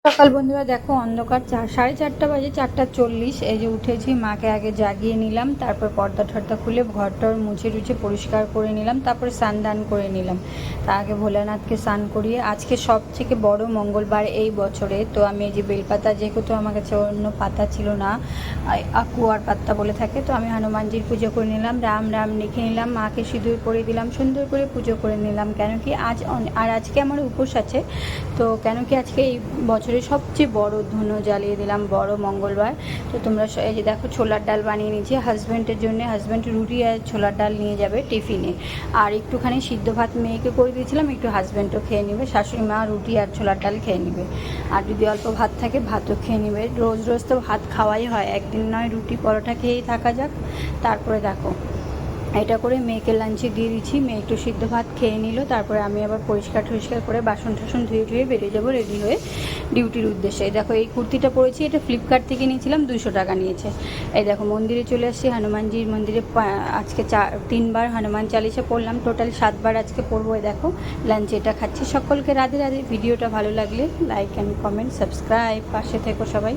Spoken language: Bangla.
সকাল বন্ধুরা দেখো অন্ধকার 4:30 বাজে, 4:40। এই যে উঠেছি, মাকে আগে জাগিয়ে নিলাম, তারপর পর্দা ঠর্দা খুলে ঘরটর মুছে টুছে পরিষ্কার করে নিলাম, তারপরে স্নান দান করে নিলাম। তা আগে ভোলানাথকে স্নান করিয়ে, আজকে সব থেকে বড় মঙ্গলবার এই বছরে, তো আমি এই যে বেলপাতা, যেহেতু আমার কাছে অন্য পাতা ছিল না, আকুয়ার পাতা বলে থাকে, তো আমি হনুমানজির পুজো করে নিলাম, রাম রাম লিখে নিলাম, মাকে সিঁদুর পরিয়ে দিলাম, সুন্দর করে পুজো করে নিলাম। কেন কি আজকে আমার উপোস আছে, তো কেন কি আজকে এই বছরের সবচেয়ে বড় ধুনো জ্বালিয়ে দিলাম, বড় মঙ্গলবার। তো তোমরা এই যে দেখো ছোলার ডাল বানিয়ে নিয়েছি হাজব্যান্ডের জন্য, হাজব্যান্ড রুটি আর ছোলার ডাল নিয়ে যাবে টিফিনে, আর একটুখানি সিদ্ধ ভাত মেয়েকে করে দিয়েছিলাম, একটু হাজব্যান্ডও খেয়ে নেবে, শাশুড়ি মা রুটি আর ছোলার ডাল খেয়ে নেবে, আর যদি অল্প ভাত থাকে ভাতও খেয়ে নেবে। রোজ রোজ তো ভাত খাওয়াই হয়, একদিন নয় রুটি পরোটা খেয়েই থাকা যাক। তারপরে দেখো এটা করে মেয়েকে লাঞ্চে দিয়ে দিচ্ছি, মেয়ে একটু সিদ্ধ ভাত খেয়ে নিল, তারপরে আমি আবার পরিষ্কার করে বাসন টাসন ধুয়ে বেরিয়ে যাবো রেডি হয়ে ডিউটির উদ্দেশ্যে। এই দেখো এই কুর্তিটা পরেছি, এটা ফ্লিপকার্ট থেকে নিয়েছিলাম, 200 টাকা নিয়েছে। এই দেখো মন্দিরে চলে আসছি, হনুমানজির মন্দিরে আজকে 3বার হনুমান চালিসা পড়লাম, টোটাল 7বার আজকে পড়বো। এই দেখো লাঞ্চে এটা খাচ্ছি। সকলকে রাধে রাধে। ভিডিওটা ভালো লাগলে লাইক অ্যান্ড কমেন্ট, সাবস্ক্রাইব, পাশে থেকো সবাই।